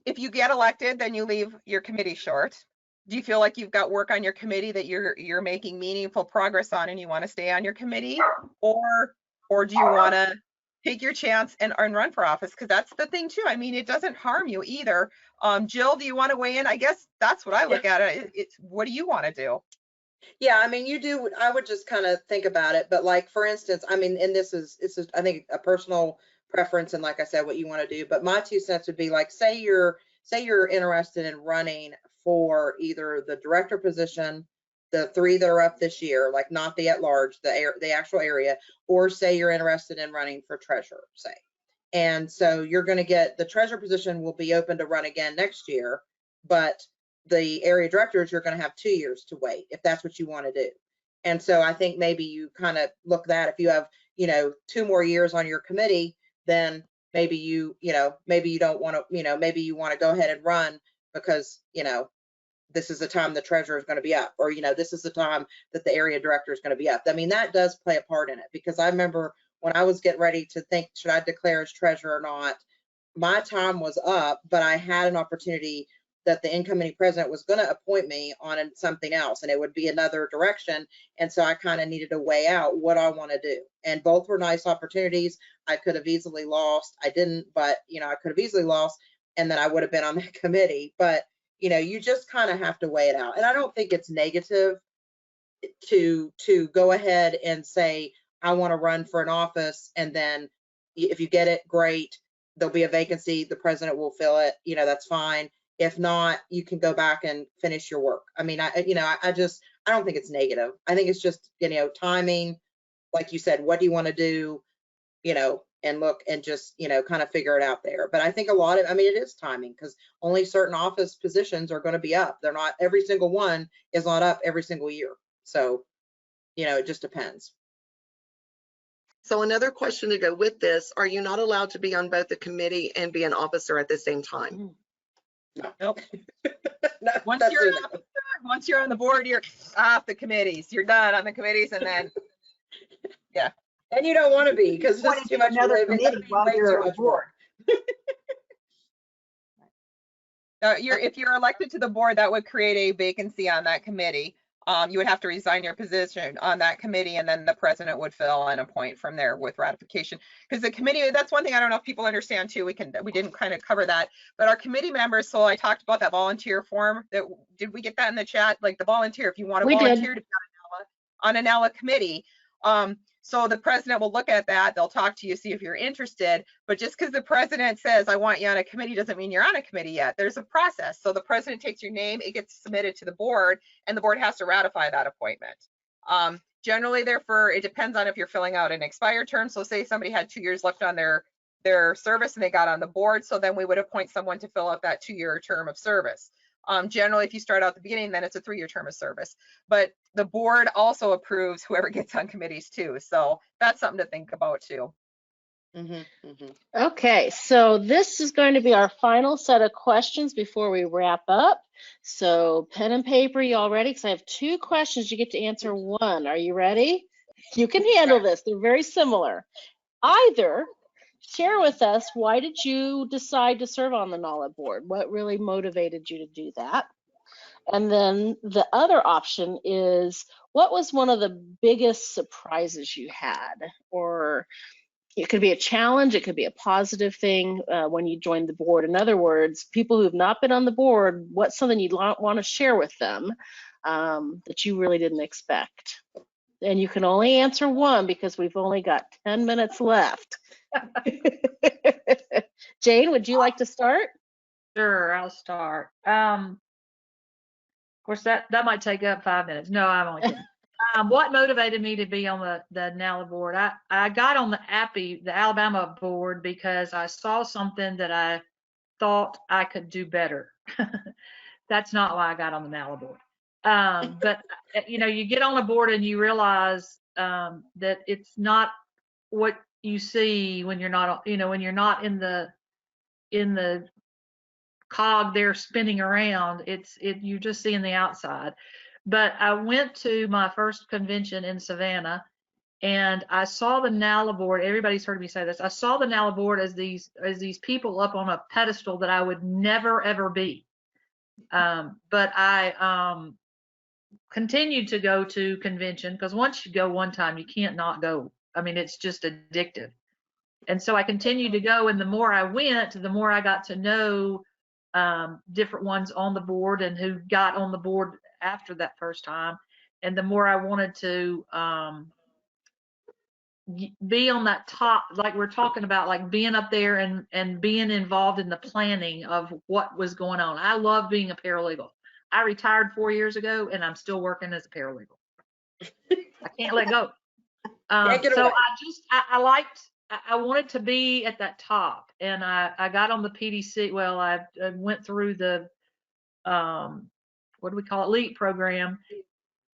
[SPEAKER 1] if you get elected, then you leave your committee short. Do you feel like you've got work on your committee that you're making meaningful progress on and you want to stay on your committee? Or do you want to take your chance and run for office? Because that's the thing too. I mean, it doesn't harm you either. Jill, do you want to weigh in? I guess that's what I look at it. It's what do you want to do?
[SPEAKER 3] Yeah, I mean, you do. I would just kind of think about it. But like, for instance, I mean, and this is I think a personal preference, and like I said, what you want to do. But my 2 cents would be like, say you're interested in running for either the director position, the 3 that are up this year, like not the at large, the actual area, or say you're interested in running for treasurer, say. And so you're going to get the treasurer position will be open to run again next year, but the area directors, you're going to have 2 years to wait if that's what you want to do. And so I think maybe you kind of look that if you have, 2 more years on your committee, then maybe maybe you don't want to, maybe you want to go ahead and run because, this is the time the treasurer is going to be up, or, this is the time that the area director is going to be up. I mean, that does play a part in it, because I remember when I was getting ready to think, should I declare as treasurer or not, my time was up, but I had an opportunity that the incoming president was going to appoint me on something else, and it would be another direction. And so I kind of needed to weigh out what I want to do. And both were nice opportunities. I could have easily lost. I didn't, but I could have easily lost, and then I would have been on that committee. But you just kind of have to weigh it out. And I don't think it's negative to go ahead and say, I want to run for an office, and then if you get it, great. There'll be a vacancy. The president will fill it. That's fine. If not, you can go back and finish your work. I mean, I don't think it's negative. I think it's just, timing. Like you said, what do you want to do? And look and just, kind of figure it out there. But I think it is timing, because only certain office positions are going to be up. They're not, every single one is not up every single year. So, it just depends.
[SPEAKER 6] So another question to go with this, are you not allowed to be on both the committee and be an officer at the same time?
[SPEAKER 3] No.
[SPEAKER 1] Nope. Once you're on the board, you're off the committees. You're done on the committees, and then yeah.
[SPEAKER 3] And you don't want to be, because
[SPEAKER 5] What
[SPEAKER 3] it's
[SPEAKER 5] is
[SPEAKER 3] too much
[SPEAKER 5] another committee while you're on board?
[SPEAKER 1] If you're elected to the board, that would create a vacancy on that committee. You would have to resign your position on that committee, and then the president would fill and appoint from there with ratification. Because the committee, that's one thing I don't know if people understand too. We didn't kind of cover that, but our committee members. So I talked about that volunteer form. Did we get that in the chat? Like the volunteer, if you want to volunteer to be on an NALA committee. So the president will look at that. They'll talk to you, see if you're interested. But just because the president says, I want you on a committee, doesn't mean you're on a committee yet. There's a process. So the president takes your name, it gets submitted to the board, and the board has to ratify that appointment. Generally, therefore, it depends on if you're filling out an expired term. So say somebody had 2 years left on their service and they got on the board. So then we would appoint someone to fill out that 2-year term of service. Generally, if you start out at the beginning, then it's a 3-year term of service. But the board also approves whoever gets on committees too. So that's something to think about too.
[SPEAKER 2] Okay, so this is going to be our final set of questions before we wrap up. So pen and paper, you all ready? Because I have 2 questions. You get to answer one. Are you ready? You can handle this. They're very similar. Either share with us, why did you decide to serve on the NALA board? What really motivated you to do that? And then the other option is, what was one of the biggest surprises you had, or It could be a challenge, it could be a positive thing when you join the board. In other words, people who have not been on the board, what's something you'd want to share with them that you really didn't expect? And you can only answer one because we've only got 10 minutes left. Jane, would you like to start?
[SPEAKER 4] Sure, I'll start. Of course, that might take up 5 minutes. No, I'm only kidding. What motivated me to be on the NALA board? I got on the API, the Alabama board, because I saw something that I thought I could do better. That's not why I got on the NALA board. But you know, you get on a board and you realize that it's not what you see when you're not, you know, when you're not in the cog there spinning around. You're just seeing the outside. But I went to my first convention in Savannah, and I saw the NALA board. Everybody's heard me say this. I saw the NALA board as these people up on a pedestal that I would never ever be. But I continued to go to convention, because once you go one time, you can't not go. I mean, it's just addictive. And so I continued to go, and the more I went, the more I got to know different ones on the board and who got on the board after that first time. And the more I wanted to be on that top, like we're talking about, like being up there and being involved in the planning of what was going on. I love being a paralegal. I retired 4 years ago, and I'm still working as a paralegal. I can't let go. So I wanted to be at that top, and I got on the PDC. Well, I went through the what do we call it, LEAP program,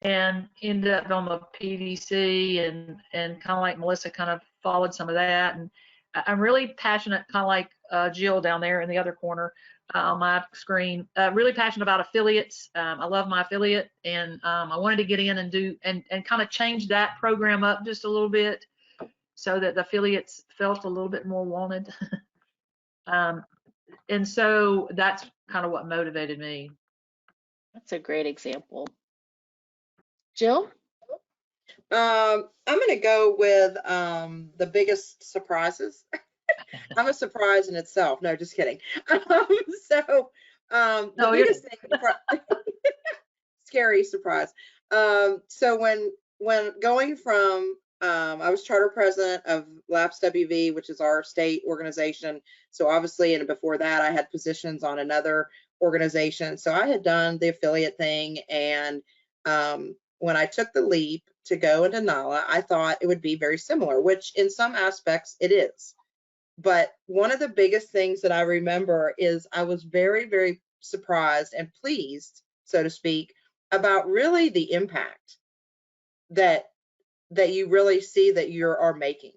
[SPEAKER 4] and ended up on the PDC, and kind of like Melissa, kind of followed some of that. And I'm really passionate, kind of like Jill down there in the other corner on my screen, really passionate about affiliates. I love my affiliate, and I wanted to get in and do and kind of change that program up just a little bit so that the affiliates felt a little bit more wanted. And so that's kind of what motivated me.
[SPEAKER 2] That's a great example. Jill?
[SPEAKER 3] I'm going to go with the biggest surprises. I'm a surprise in itself. No, just kidding. The biggest thing, scary surprise. So when going from, I was charter president of LAPS WV, which is our state organization. So obviously, and before that, I had positions on another organization. So I had done the affiliate thing, and when I took the leap to go into NALA, I thought it would be very similar, which in some aspects it is. But one of the biggest things that I remember is I was very, very surprised and pleased, so to speak, about really the impact that you really see that you are making.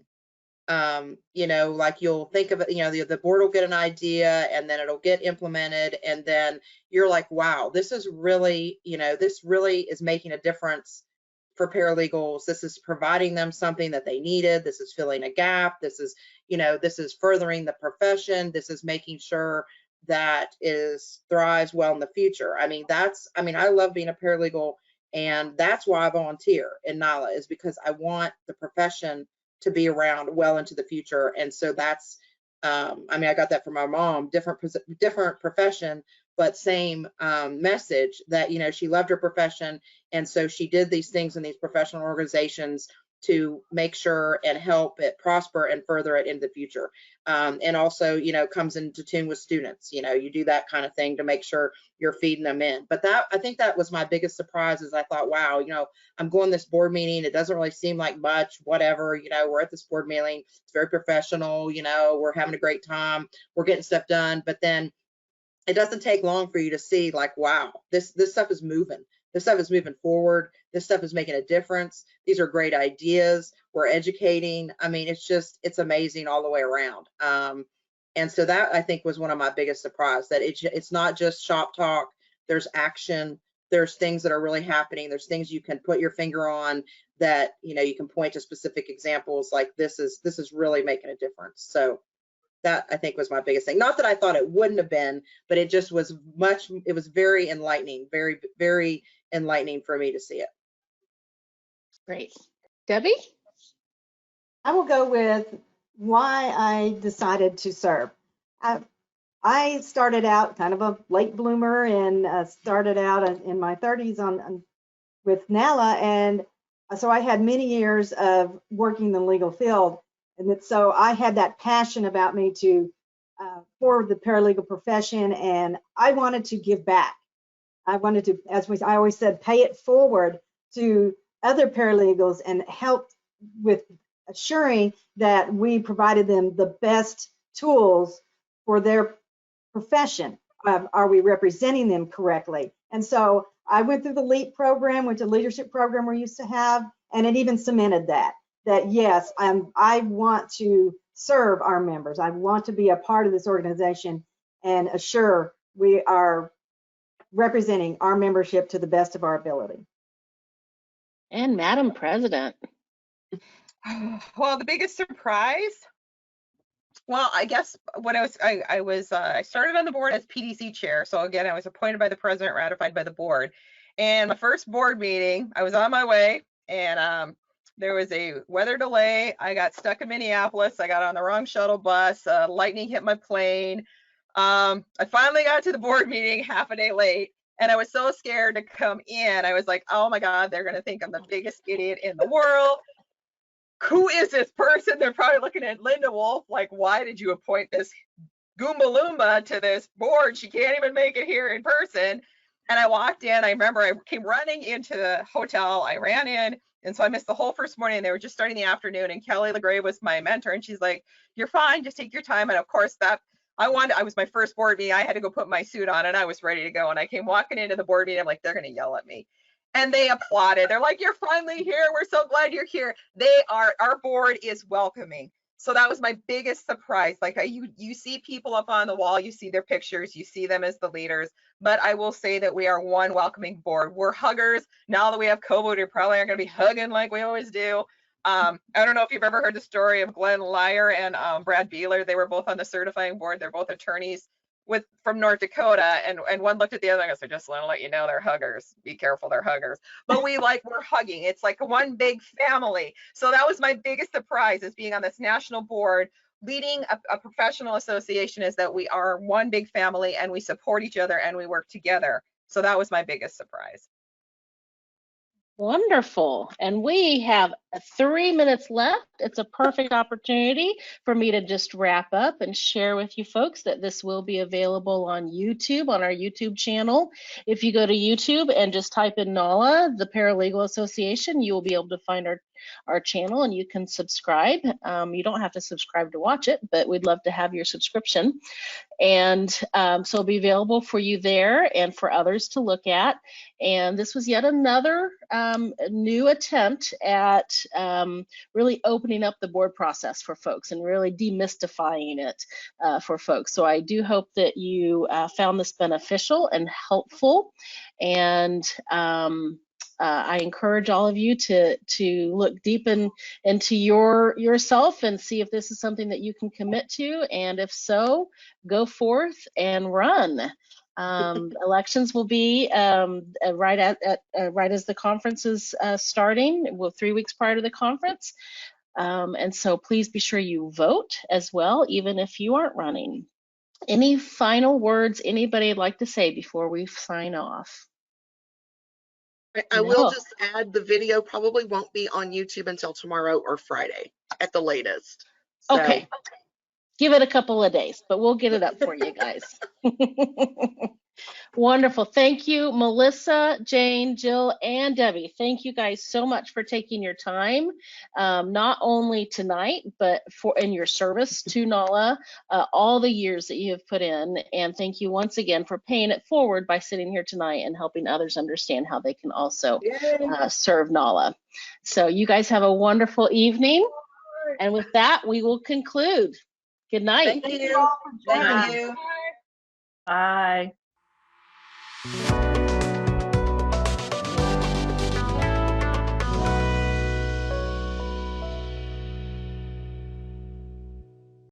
[SPEAKER 3] You know, like you'll think of it, you know, the board will get an idea, and then it'll get implemented, and then you're like, wow, this is really, you know, this really is making a difference for paralegals. This is providing them something that they needed. This is filling a gap. This is, you know, this is furthering the profession. This is making sure that thrives well in the future. I mean, I love being a paralegal, and that's why I volunteer in NALA, is because I want the profession to be around well into the future. And so that's, I mean, I got that from my mom, different profession, but same message, that, you know, she loved her profession. And so she did these things in these professional organizations to make sure and help it prosper and further it in the future. And also, you know, comes into tune with students. You know, you do that kind of thing to make sure you're feeding them in. But I think that was my biggest surprise, is I thought, wow, you know, I'm going to this board meeting. It doesn't really seem like much, whatever, you know, we're at this board meeting. It's very professional, you know, we're having a great time. We're getting stuff done. But then it doesn't take long for you to see, like, wow, this stuff is moving. This stuff is moving forward. This stuff is making a difference. These are great ideas. We're educating. I mean, it's amazing all the way around. And so that, I think, was one of my biggest surprises, that it's not just shop talk. There's action. There's things that are really happening. There's things you can put your finger on that, you know, you can point to specific examples, like this is really making a difference. So that, I think, was my biggest thing. Not that I thought it wouldn't have been, but it just was it was very enlightening, very, very enlightening for me to see it.
[SPEAKER 2] Great. Debbie?
[SPEAKER 5] I will go with why I decided to serve. I started out kind of a late bloomer and started out in my 30s with NALA, and so I had many years of working in the legal field, and so I had that passion about me to for the paralegal profession, and I wanted to give back. I wanted to, I always said, pay it forward to other paralegals and help with assuring that we provided them the best tools for their profession. Are we representing them correctly? And so I went through the LEAP program, went to leadership program we used to have, and it even cemented that yes, I want to serve our members. I want to be a part of this organization and assure we are representing our membership to the best of our ability.
[SPEAKER 2] And Madam President.
[SPEAKER 1] Well, the biggest surprise. Well, I guess when I started on the board as PDC chair. So again, I was appointed by the president, ratified by the board. And my first board meeting, I was on my way, and there was a weather delay. I got stuck in Minneapolis. I got on the wrong shuttle bus. Lightning hit my plane. I finally got to the board meeting half a day late, and I was so scared to come in. I was like, oh my God, they're going to think I'm the biggest idiot in the world. Who is this person? They're probably looking at Linda Wolf like, why did you appoint this Goomba Loomba to this board? She can't even make it here in person. And I walked in. I remember I came running into the hotel. I ran in. And so I missed the whole first morning. They were just starting the afternoon. And Kelly LeGray was my mentor. And she's like, you're fine. Just take your time. And of course, I was my first board meeting. I had to go put my suit on and I was ready to go. And I came walking into the board meeting. I'm like, they're going to yell at me. And they applauded. They're like, you're finally here. We're so glad you're here. Our board is welcoming. So that was my biggest surprise. Like you see people up on the wall, you see their pictures, you see them as the leaders. But I will say that we are one welcoming board. We're huggers. Now that we have COVID, we probably aren't going to be hugging like we always do. I don't know if you've ever heard the story of Glenn Lyer and Brad Beeler. They were both on the certifying board. They're both attorneys from North Dakota, and one looked at the other and goes, I just want to let you know they're huggers. Be careful, they're huggers. But we're hugging. It's like one big family. So that was my biggest surprise, is being on this national board, leading a professional association, is that we are one big family and we support each other and we work together. So that was my biggest surprise.
[SPEAKER 2] Wonderful. And we have 3 minutes left. It's a perfect opportunity for me to just wrap up and share with you folks that this will be available on YouTube, on our YouTube channel. If you go to YouTube and just type in NALA, the Paralegal Association, you will be able to find our channel and you can subscribe. You don't have to subscribe to watch it, but we'd love to have your subscription. And so it'll be available for you there and for others to look at. And this was yet another new attempt at really opening up the board process for folks and really demystifying it for folks. So I do hope that you found this beneficial and helpful. And I encourage all of you to look deep into yourself and see if this is something that you can commit to, and if so, go forth and run. Elections will be right as the conference is starting, 3 weeks prior to the conference, and so please be sure you vote as well, even if you aren't running. Any final words anybody would like to say before we sign off?
[SPEAKER 6] I will just add, the video probably won't be on YouTube until tomorrow or Friday at the latest. So.
[SPEAKER 2] Okay. Give it a couple of days, but we'll get it up for you guys. Wonderful. Thank you, Melissa, Jane, Jill, and Debbie. Thank you guys so much for taking your time, not only tonight, but in your service to NALA, all the years that you have put in. And thank you once again for paying it forward by sitting here tonight and helping others understand how they can also serve NALA. So you guys have a wonderful evening. And with that, we will conclude. Good night.
[SPEAKER 3] Thank you. Thank you.
[SPEAKER 4] Bye.